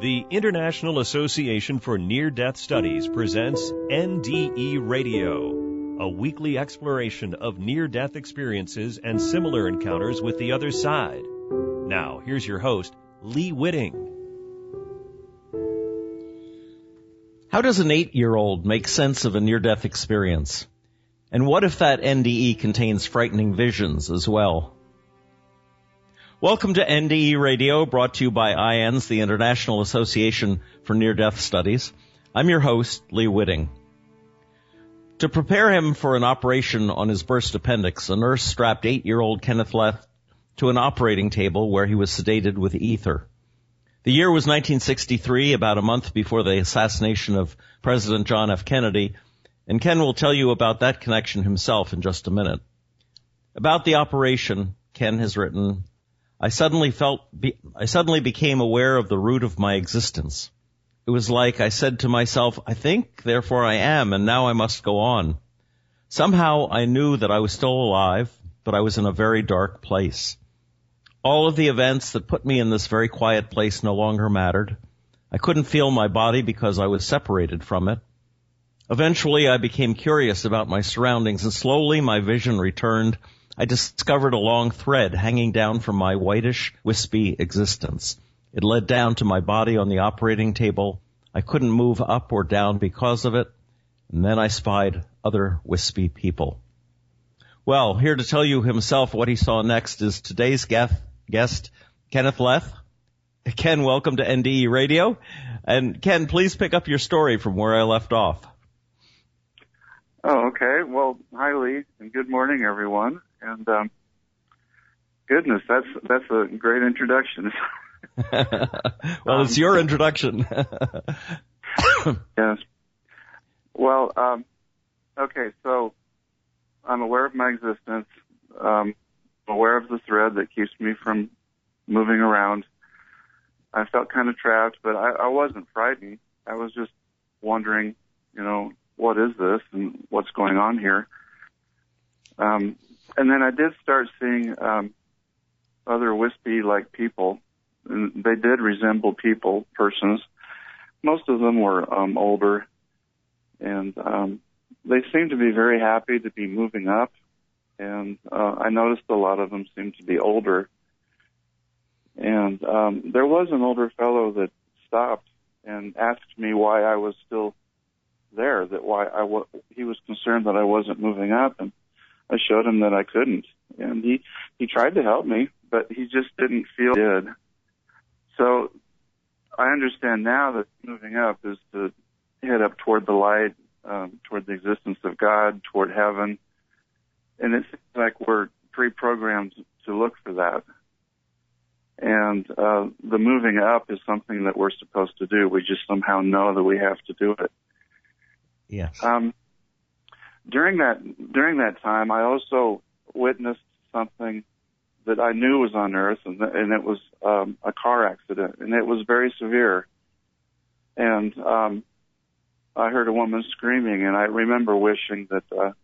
The International Association for Near-Death Studies presents NDE Radio, a weekly exploration of near-death experiences and similar encounters with the other side. Now, here's your host, Lee Whitting. How does an 8-year-old make sense of a near-death experience? And what if that NDE contains frightening visions as well? Welcome to NDE Radio, brought to you by IANS, the International Association for Near-Death Studies. I'm your host, Lee Whitting. To prepare him for an operation on his burst appendix, a nurse strapped 8-year-old Kenneth Leth to an operating table where he was sedated with ether. The year was 1963, about a month before the assassination of President John F. Kennedy, and Ken will tell you about that connection himself in just a minute. About the operation, Ken has written, I suddenly became aware of the root of my existence. It was like I said to myself, I think, therefore I am, and now I must go on. Somehow I knew that I was still alive, but I was in a very dark place. All of the events that put me in this very quiet place no longer mattered. I couldn't feel my body because I was separated from it. Eventually I became curious about my surroundings, and slowly my vision returned. I discovered a long thread hanging down from my whitish, wispy existence. It led down to my body on the operating table. I couldn't move up or down because of it. And then I spied other wispy people. Well, here to tell you himself what he saw next is today's guest, Kenneth Leth. Ken, welcome to NDE Radio. And Ken, please pick up your story from where I left off. Oh, okay. Well, hi, Lee, and good morning, everyone. And goodness, that's a great introduction. Well, it's your introduction. Yes. Well, okay, so I'm aware of my existence, aware of the thread that keeps me from moving around. I felt kind of trapped, but I wasn't frightened. I was just wondering, what is this and what's going on here? And then I did start seeing other wispy-like people. And they did resemble persons. Most of them were older, and they seemed to be very happy to be moving up. And I noticed a lot of them seemed to be older. And there was an older fellow that stopped and asked me why I was still there, he was concerned that I wasn't moving up, and I showed him that I couldn't. And he tried to help me, but he just didn't feel it did. So I understand now that moving up is to head up toward the light, toward the existence of God, toward heaven. And it seems like we're pre-programmed to look for that. And the moving up is something that we're supposed to do. We just somehow know that we have to do it. Yes. During that time, I also witnessed something that I knew was on Earth, and it was a car accident, and it was very severe. And I heard a woman screaming, and I remember wishing that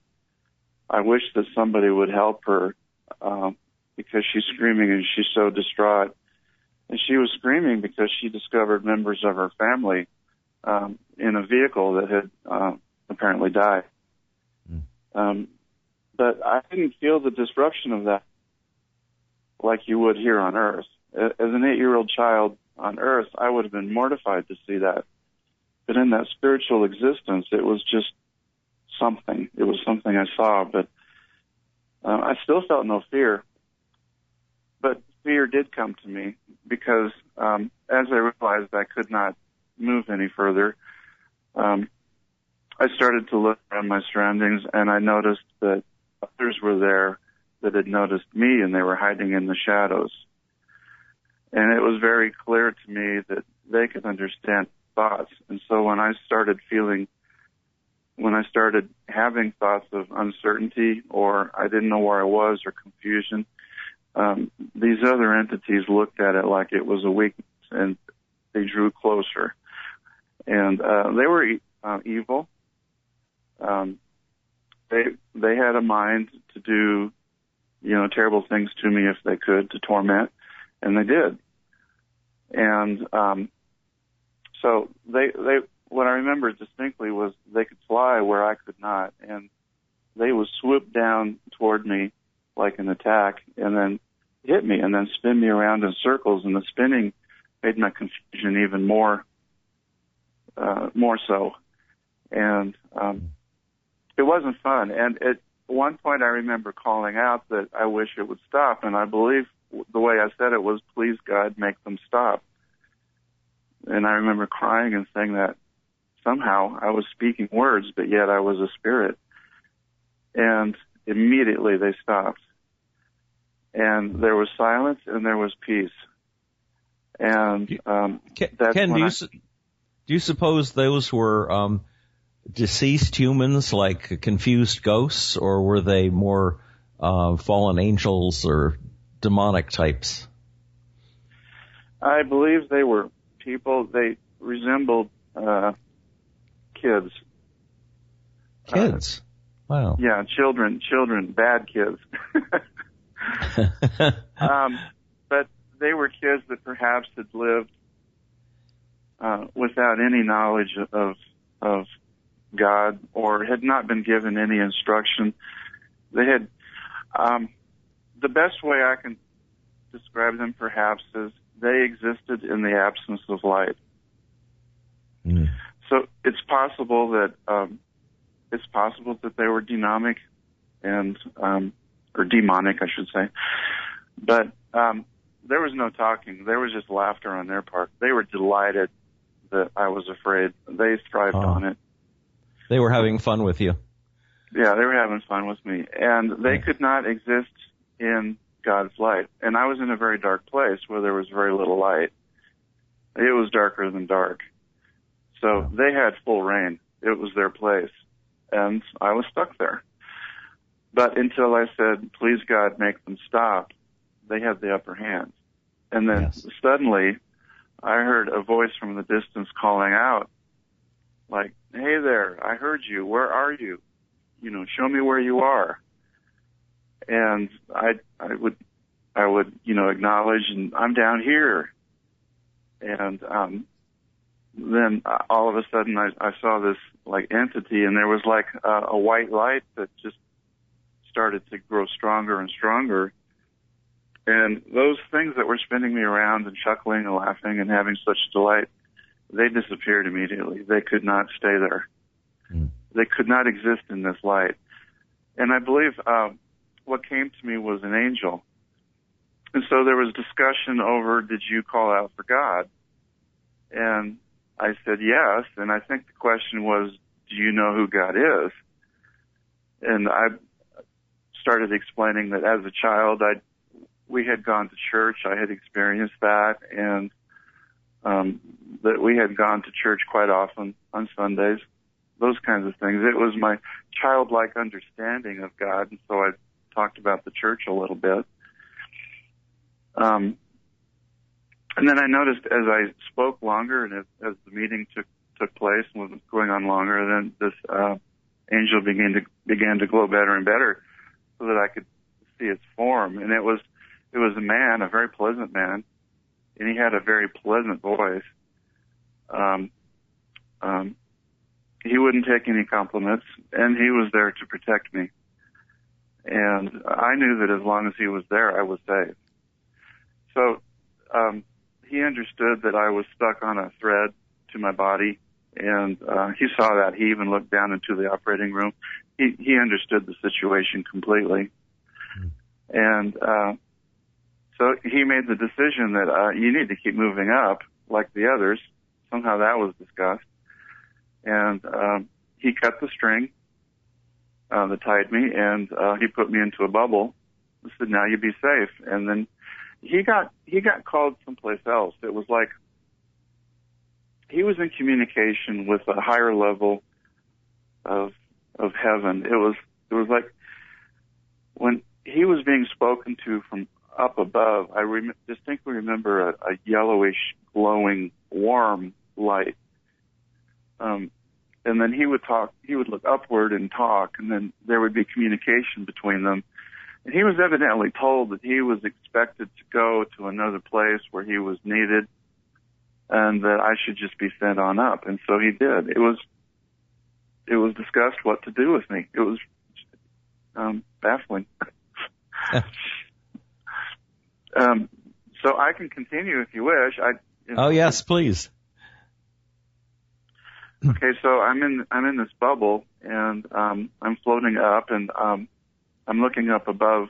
I wished that somebody would help her because she's screaming and she's so distraught. And she was screaming because she discovered members of her family in a vehicle that had apparently died. But I didn't feel the disruption of that like you would here on Earth. As an 8-year-old child on Earth, I would have been mortified to see that. But in that spiritual existence, it was just something. It was something I saw, but I still felt no fear. But fear did come to me because as I realized I could not move any further, I started to look around my surroundings, and I noticed that others were there that had noticed me, and they were hiding in the shadows. And it was very clear to me that they could understand thoughts. And so when I started having thoughts of uncertainty, or I didn't know where I was, or confusion, these other entities looked at it like it was a weakness, and they drew closer. And they were evil. They had a mind to do, terrible things to me if they could, to torment, and they did. And So what I remember distinctly was they could fly where I could not, and they would swoop down toward me like an attack, and then hit me, and then spin me around in circles, and the spinning made my confusion even more so. And it wasn't fun. And at one point I remember calling out that I wish it would stop, and I believe the way I said it was, please, God, make them stop. And I remember crying and saying that somehow I was speaking words, but yet I was a spirit. And immediately they stopped. And there was silence and there was peace. And that's Ken, when do you suppose those were deceased humans, like confused ghosts, or were they more fallen angels or demonic types? I believe they were people. They resembled kids. Kids? Wow. Yeah, children, bad kids. But they were kids that perhaps had lived without any knowledge of God, or had not been given any instruction. They had, the best way I can describe them perhaps is they existed in the absence of light. Mm. So it's possible that they were demonic or demonic, I should say. But there was no talking. There was just laughter on their part. They were delighted that I was afraid. They thrived on it. They were having fun with you. Yeah, they were having fun with me. And they could not exist in God's light. And I was in a very dark place where there was very little light. It was darker than dark. So they had full reign. It was their place. And I was stuck there. But until I said, please, God, make them stop, they had the upper hand. And then suddenly I heard a voice from the distance calling out, like, hey there, I heard you. Where are you? You know, show me where you are. And I would, acknowledge, and I'm down here. And then all of a sudden I saw this like entity, and there was like a white light that just started to grow stronger and stronger. And those things that were spinning me around and chuckling and laughing and having such delight, they disappeared immediately. They could not stay there. Mm. They could not exist in this light. And I believe what came to me was an angel. And so there was discussion over, did you call out for God? And I said yes. And I think the question was, do you know who God is? And I started explaining that as a child, we had gone to church. I had experienced that, and that we had gone to church quite often on Sundays, those kinds of things. It was my childlike understanding of God, and so I talked about the church a little bit. And then I noticed as I spoke longer and as the meeting took place and was going on longer, then this angel began to glow better and better so that I could see its form. And it was a man, a very pleasant man, and he had a very pleasant voice. He wouldn't take any compliments, and he was there to protect me. And I knew that as long as he was there, I was safe. So he understood that I was stuck on a thread to my body, and he saw that. He even looked down into the operating room. He understood the situation completely. And so he made the decision that you need to keep moving up like the others. Somehow that was discussed. And he cut the string that tied me, and he put me into a bubble. He said, now you be safe. And then he got called someplace else. It was like he was in communication with a higher level of heaven. It was like when he was being spoken to from up above, I distinctly remember a yellowish, glowing, warm light. And then he would look upward and talk, and then there would be communication between them. And he was evidently told that he was expected to go to another place where he was needed, and that I should just be sent on up. And so he did. It was discussed what to do with me. It was baffling. So I can continue if you wish. Oh yes, please. Okay, so I'm in this bubble, and I'm floating up, and I'm looking up above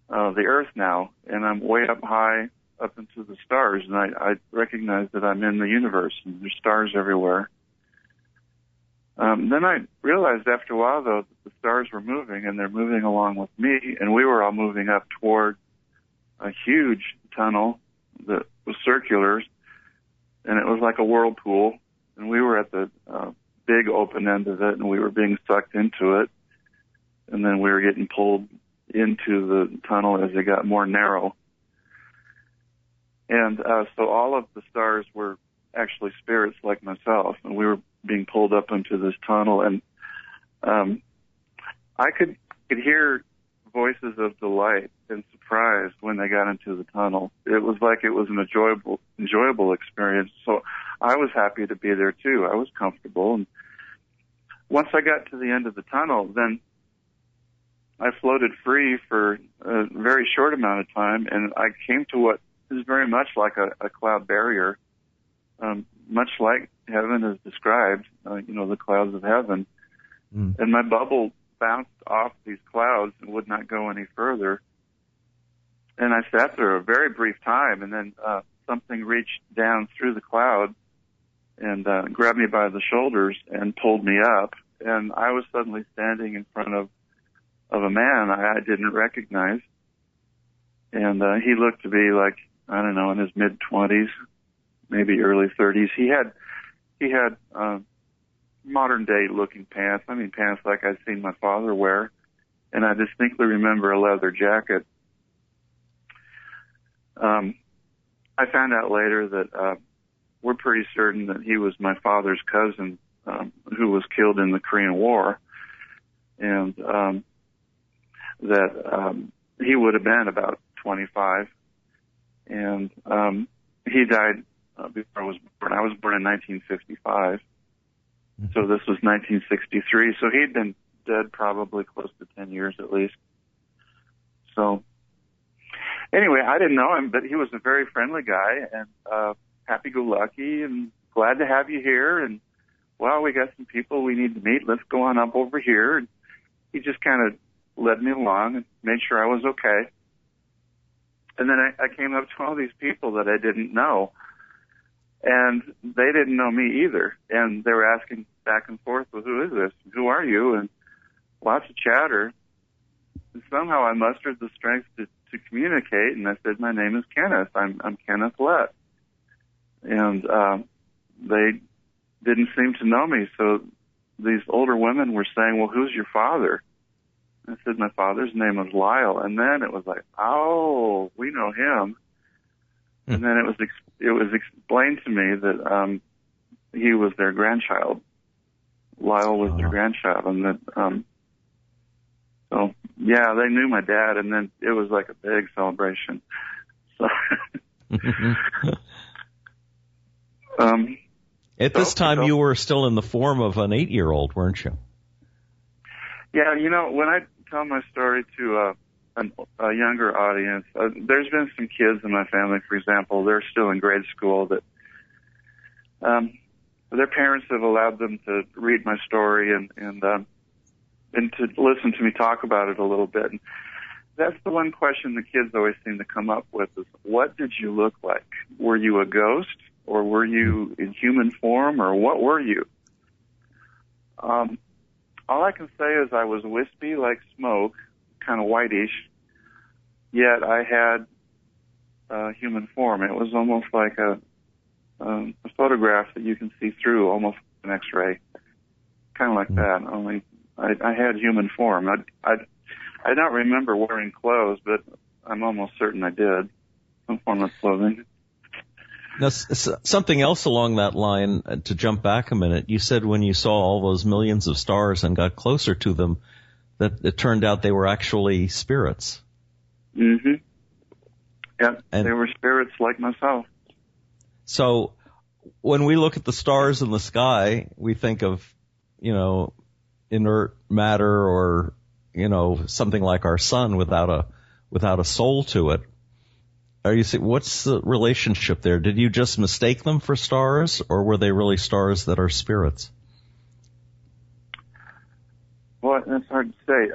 the Earth now, and I'm way up high, up into the stars, and I recognize that I'm in the universe, and there's stars everywhere. Then I realized after a while, though, that the stars were moving, and they're moving along with me, and we were all moving up toward a huge tunnel that was circular, and it was like a whirlpool, and we were at the big open end of it, and we were being sucked into it, and then we were getting pulled into the tunnel as it got more narrow. And so all of the stars were actually spirits like myself, and we were being pulled up into this tunnel, and I could hear voices of delight and surprise when they got into the tunnel. It was like it was an enjoyable experience. So I was happy to be there too. I was comfortable, and once I got to the end of the tunnel, then I floated free for a very short amount of time, and I came to what is very much like a cloud barrier, much like heaven is described, the clouds of heaven. And my bubble bounced off these clouds and would not go any further. And I sat there a very brief time, and then something reached down through the cloud and grabbed me by the shoulders and pulled me up. And I was suddenly standing in front of a man I didn't recognize. And he looked to be like, I don't know, in his mid-20s, maybe early 30s. He had modern-day looking pants. I mean, pants like I'd seen my father wear. And I distinctly remember a leather jacket. I found out later that we're pretty certain that he was my father's cousin who was killed in the Korean War. And that he would have been about 25. And he died before I was born. I was born in 1955. So this was 1963. So he'd been dead probably close to 10 years at least. So anyway, I didn't know him, but he was a very friendly guy and happy-go-lucky and glad to have you here. And, well, we got some people we need to meet. Let's go on up over here. And he just kind of led me along and made sure I was okay. And then I came up to all these people that I didn't know. And they didn't know me either. And they were asking back and forth, well, who is this? Who are you? And lots of chatter. And somehow I mustered the strength to communicate, and I said, my name is Kenneth. I'm Kenneth Leth. And they didn't seem to know me. So these older women were saying, well, who's your father? I said, my father's name was Lyle. And then it was like, oh, we know him. And then it was explained to me that he was their grandchild. Lyle was their grandchild, and that so yeah, they knew my dad, and then it was like a big celebration. So at this time, you were still in the form of an 8-year-old, weren't you? Yeah, when I tell my story to a younger audience, there's been some kids in my family, for example, they're still in grade school that their parents have allowed them to read my story and to listen to me talk about it a little bit. And that's the one question the kids always seem to come up with is, what did you look like? Were you a ghost, or were you in human form, or what were you? All I can say is I was wispy like smoke, kind of whitish, yet I had human form. It was almost like a photograph that you can see through, almost an X-ray, kind of like that. Only I had human form. I don't remember wearing clothes, but I'm almost certain I did, some form of clothing. Now, something else along that line, to jump back a minute, you said when you saw all those millions of stars and got closer to them, that it turned out they were actually spirits. Mm-hmm. Yeah, they were spirits like myself. So when we look at the stars in the sky, we think of, inert matter or, something like our sun without a soul to it. What's the relationship there? Did you just mistake them for stars, or were they really stars that are spirits? Well, that's hard to say.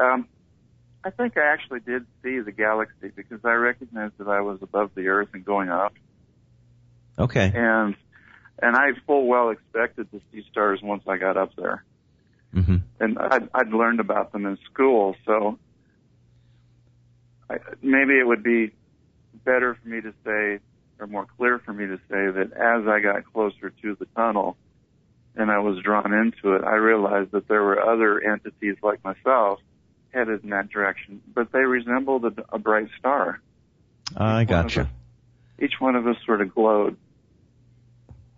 I think I actually did see the galaxy because I recognized that I was above the Earth and going up. Okay. And I full well expected to see stars once I got up there. Mm-hmm. And I'd learned about them in school, so maybe it would be better for me to say, or more clear for me to say, that as I got closer to the tunnel and I was drawn into it, I realized that there were other entities like myself headed in that direction, but they resembled a bright star. I gotcha. Each one of us sort of glowed.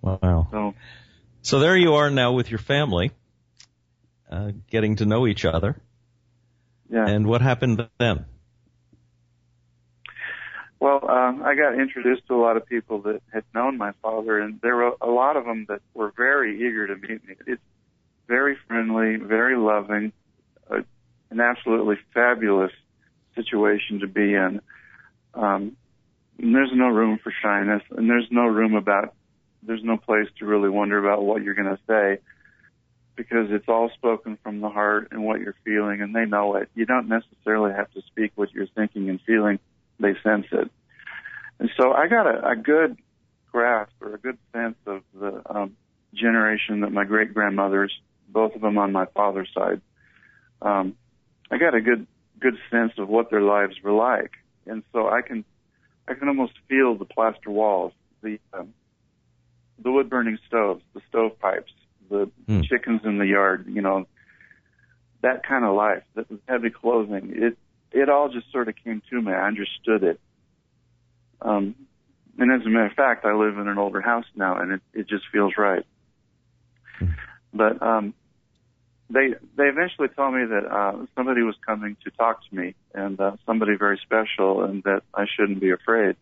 Wow. So there you are now with your family, getting to know each other. Yeah. And what happened then? Well, I got introduced to a lot of people that had known my father, and there were a lot of them that were very eager to meet me. It's very friendly, very loving, an absolutely fabulous situation to be in. And there's no room for shyness, and there's no place to really wonder about what you're going to say, because it's all spoken from the heart and what you're feeling, and they know it. You don't necessarily have to speak what you're thinking and feeling. They sense it. And so I got a good grasp or a good sense of the generation that my great-grandmothers, both of them on my father's side, I got a good sense of what their lives were like. And so I can almost feel the plaster walls, the wood-burning stoves, the stovepipes, the chickens in the yard, that kind of life, that heavy clothing. It all just sort of came to me. I understood it. And as a matter of fact, I live in an older house now, and it just feels right. But they eventually told me that somebody was coming to talk to me, and somebody very special, and that I shouldn't be afraid.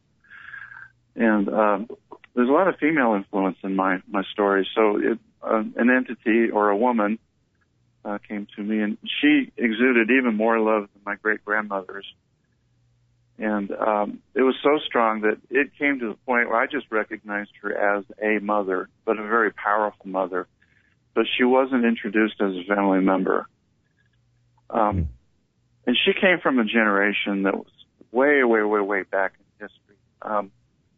And there's a lot of female influence in my story. So an entity or a woman came to me, and she exuded even more love than my great-grandmothers. And it was so strong that it came to the point where I just recognized her as a mother, but a very powerful mother. But she wasn't introduced as a family member. And she came from a generation that was way, way, way, way back in history.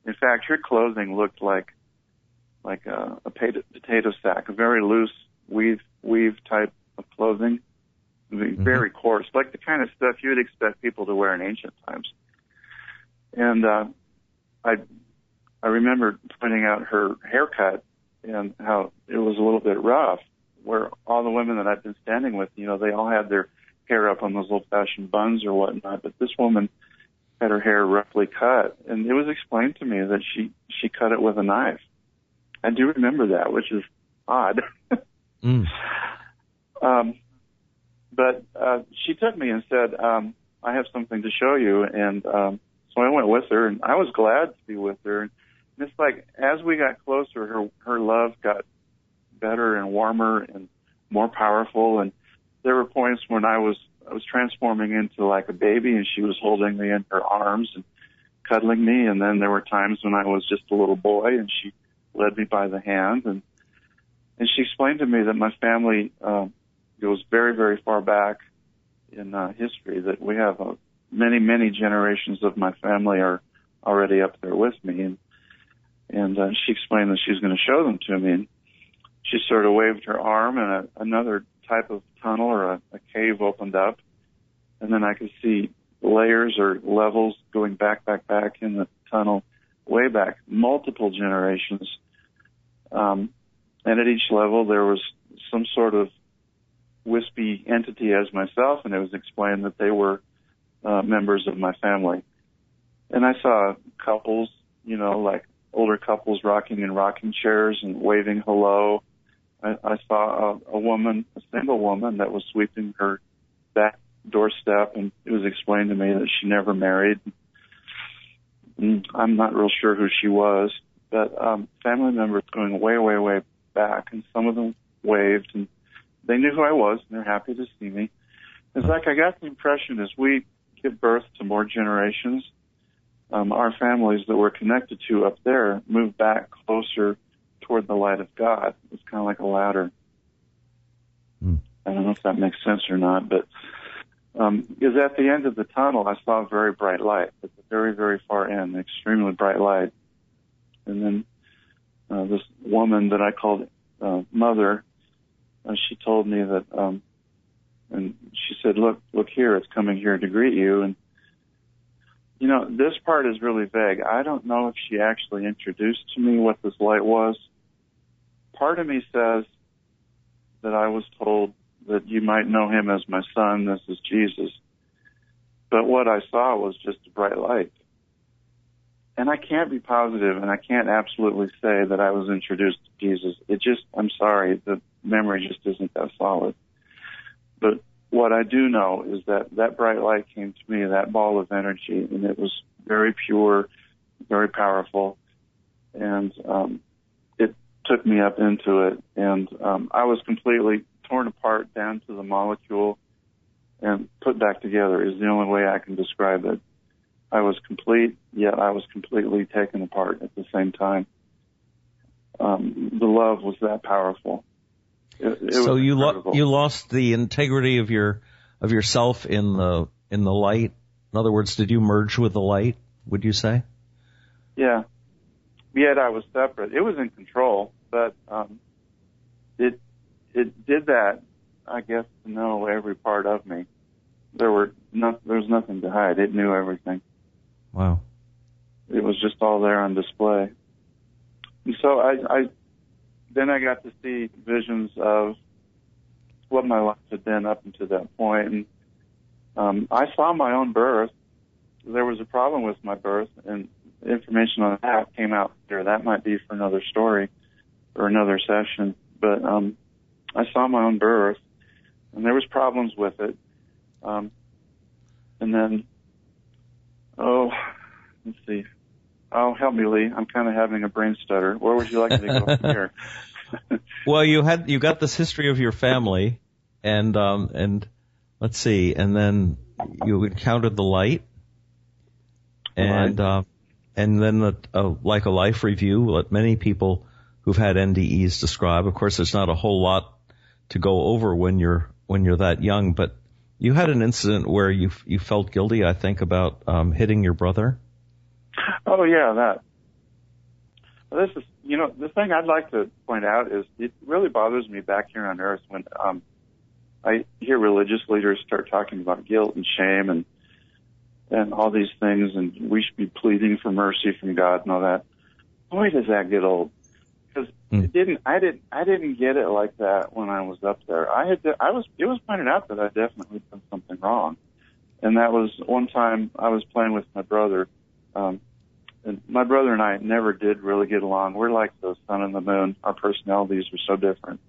In fact, her clothing looked like a potato sack, a very loose weave type of clothing, very coarse, like the kind of stuff you would expect people to wear in ancient times. And I remember pointing out her haircut and how it was a little bit rough, where all the women that I've been standing with, they all had their hair up on those old-fashioned buns or whatnot, but this woman had her hair roughly cut, and it was explained to me that she cut it with a knife. I do remember that, which is odd. But she took me and said, I have something to show you. And so I went with her, and I was glad to be with her. And it's like, as we got closer, her love got better and warmer and more powerful. And there were points when I was transforming into like a baby, and she was holding me in her arms and cuddling me. And then there were times when I was just a little boy, and she led me by the hand. And she explained to me that my family goes very, very far back in history, that we have many, many generations of my family are already up there with me. And she explained that she was going to show them to me. And she sort of waved her arm, and another type of tunnel or a cave opened up. And then I could see layers or levels going back in the tunnel, way back, multiple generations. And at each level, there was some sort of wispy entity as myself, and it was explained that they were members of my family. And I saw couples, like older couples rocking in rocking chairs and waving hello. I saw a woman, a single woman, that was sweeping her back doorstep, and it was explained to me that she never married. And I'm not real sure who she was. but family members going way, way, way back, and some of them waved, and they knew who I was, and they're happy to see me. It's like I got the impression as we give birth to more generations, our families that we're connected to up there move back closer toward the light of God. It's kind of like a ladder. I don't know if that makes sense or not, but because at the end of the tunnel, I saw a very bright light at the very, very far end, an extremely bright light. And then this woman that I called Mother, she told me that, and she said, look here, it's coming here to greet you. And, you know, this part is really vague. I don't know if she actually introduced to me what this light was. Part of me says that I was told that you might know him as my son, this is Jesus. But what I saw was just a bright light. And I can't be positive, and I can't absolutely say that I was introduced to Jesus. I'm sorry, the memory just isn't that solid. But what I do know is that that bright light came to me, that ball of energy, and it was very pure, very powerful, and it took me up into it. And I was completely torn apart down to the molecule and put back together is the only way I can describe it. I was complete, yet I was completely taken apart at the same time. The love was that powerful. So you lost the integrity of yourself in the light. In other words, did you merge with the light? Would you say? Yeah. Yet I was separate. It was in control, but it did that, I guess, to know every part of me. There was nothing to hide. It knew everything. Wow. It was just all there on display. And so then I got to see visions of what my life had been up until that point. And I saw my own birth. There was a problem with my birth, and information on that came out there. That might be for another story or another session. But I saw my own birth, and there was problems with it. And then, let's see. Oh, help me, Lee. I'm kind of having a brain stutter. Where would you like me to go from here? Well, you got this history of your family, and let's see, and then you encountered the light, and then like a life review, what many people who've had NDEs describe. Of course, there's not a whole lot to go over when you're that young, but you had an incident where you felt guilty, I think, about hitting your brother. Oh yeah, that. Well, this is, the thing I'd like to point out is it really bothers me back here on Earth when I hear religious leaders start talking about guilt and shame and all these things, and we should be pleading for mercy from God and all that. Boy, does that get old. Because I didn't get it like that when I was up there. It was pointed out that I definitely done something wrong, and that was one time I was playing with my brother. And my brother and I never did really get along. We're like the sun and the moon. Our personalities were so different.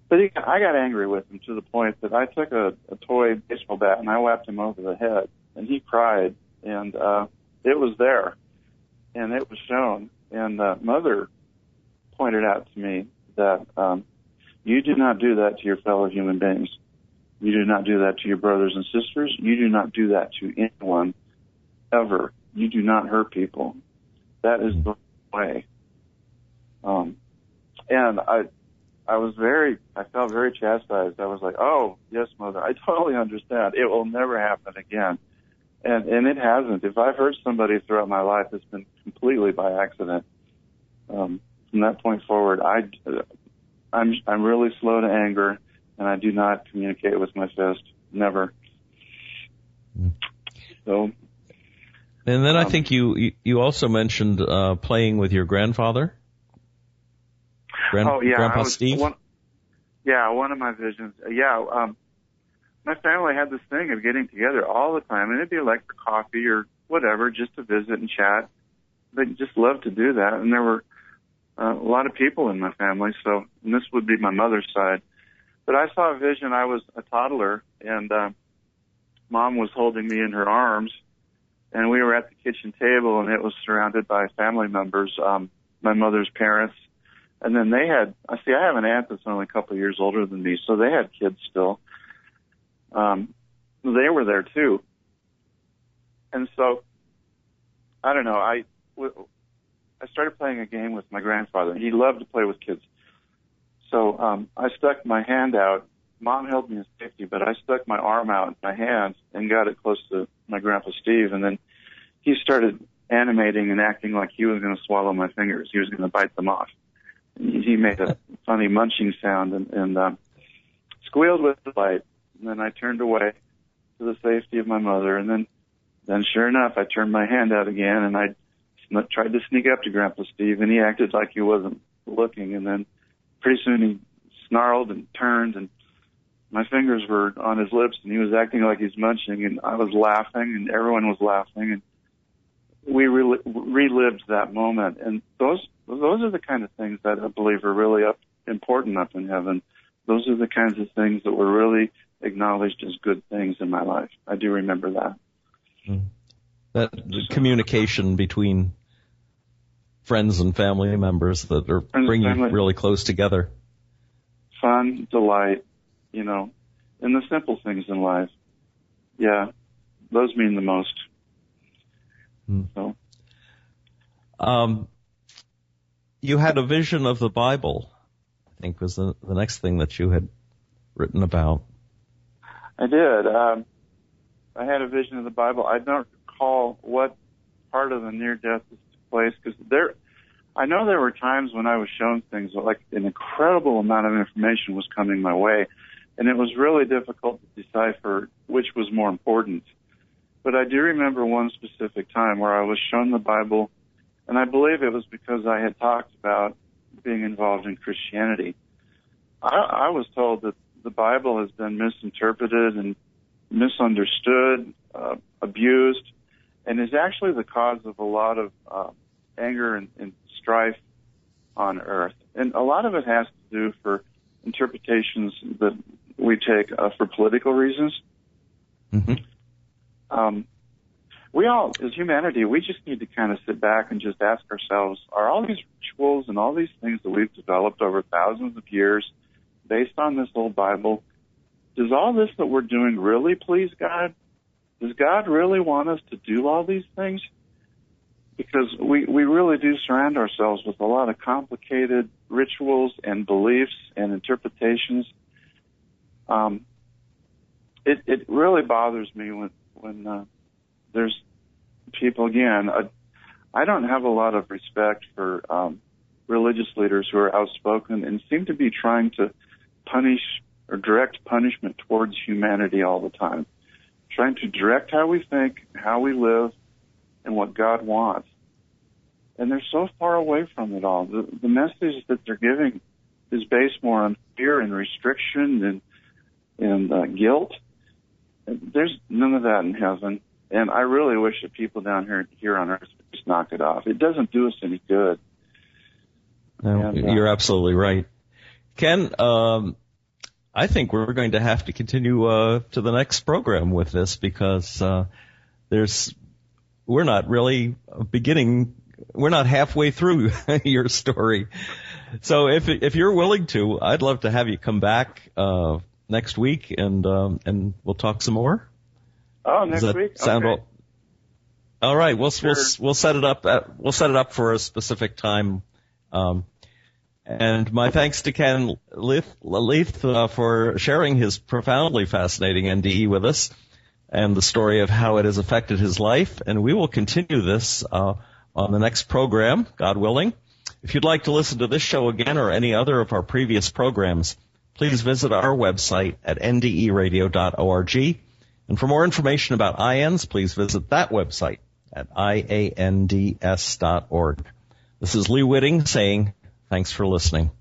But I got angry with him to the point that I took a toy baseball bat and I whacked him over the head, and he cried, and it was there, and it was shown. And Mother pointed out to me that you do not do that to your fellow human beings. You do not do that to your brothers and sisters. You do not do that to anyone ever. You do not hurt people. That is the way. And I felt very chastised. I was like, oh, yes, Mother, I totally understand. It will never happen again. And it hasn't. If I've hurt somebody throughout my life, it's been completely by accident. From that point forward, I'm really slow to anger, and I do not communicate with my fist. Never. So. And then I think you also mentioned playing with your grandfather. Grandpa Steve. One of my visions. My family had this thing of getting together all the time, and it'd be like for coffee or whatever, just to visit and chat. They just loved to do that, and there were a lot of people in my family. And this would be my mother's side. But I saw a vision. I was a toddler, and Mom was holding me in her arms. and we were at the kitchen table, and it was surrounded by family members, my mother's parents. And then they had, I have an aunt that's only a couple of years older than me, so they had kids still. They were there too. And so, I don't know, I started playing a game with my grandfather. He loved to play with kids. So I stuck my hand out. Mom held me in safety, but I stuck my arm out in my hand and got it close to my Grandpa Steve. And then he started animating and acting like he was going to swallow my fingers. He was going to bite them off. He made a funny munching sound and squealed with delight. And then I turned away to the safety of my mother. And then sure enough, I turned my hand out again, and I tried to sneak up to Grandpa Steve, and he acted like he wasn't looking. And then pretty soon he snarled and turned, and my fingers were on his lips, and he was acting like he's munching, and I was laughing, and everyone was laughing, and we relived that moment. And those are the kind of things that I believe are really important up in heaven. Those are the kinds of things that were really acknowledged as good things in my life. I do remember that. That communication between friends and family members that are bringing you really close together. Fun, delight, and the simple things in life. Yeah, those mean the most. So. You had a vision of the Bible, I think was the next thing that you had written about. I did. I had a vision of the Bible. I don't recall what part of the near-death took place, because I know there were times when I was shown things like an incredible amount of information was coming my way, and it was really difficult to decipher which was more important. But I do remember one specific time where I was shown the Bible, and I believe it was because I had talked about being involved in Christianity. I was told that the Bible has been misinterpreted and misunderstood, abused, and is actually the cause of a lot of anger and strife on earth. And a lot of it has to do for interpretations that we take for political reasons. Mm-hmm. We all, as humanity, we just need to kind of sit back and just ask ourselves, are all these rituals and all these things that we've developed over thousands of years based on this old Bible, does all this that we're doing really please God? Does God really want us to do all these things? Because we really do surround ourselves with a lot of complicated rituals and beliefs and interpretations. It really bothers me when there's people, again, I don't have a lot of respect for religious leaders who are outspoken and seem to be trying to punish or direct punishment towards humanity all the time, trying to direct how we think, how we live, and what God wants. And they're so far away from it all. The message that they're giving is based more on fear and restriction and guilt. There's none of that in heaven. And I really wish that people down here on earth would just knock it off. It doesn't do us any good. No, you're absolutely right. Ken, I think we're going to have to continue to the next program with this, because we're not really we're not halfway through your story. So if you're willing to, I'd love to have you come back next week and we'll talk some more. Oh, next week? Sound okay. All right. We'll set it up. We'll set it up for a specific time. And my thanks to Ken Leth for sharing his profoundly fascinating NDE with us and the story of how it has affected his life. And we will continue this on the next program, God willing. If you'd like to listen to this show again or any other of our previous programs, please visit our website at nderadio.org. And for more information about IANDS, please visit that website at iands.org. This is Lee Whitting saying thanks for listening.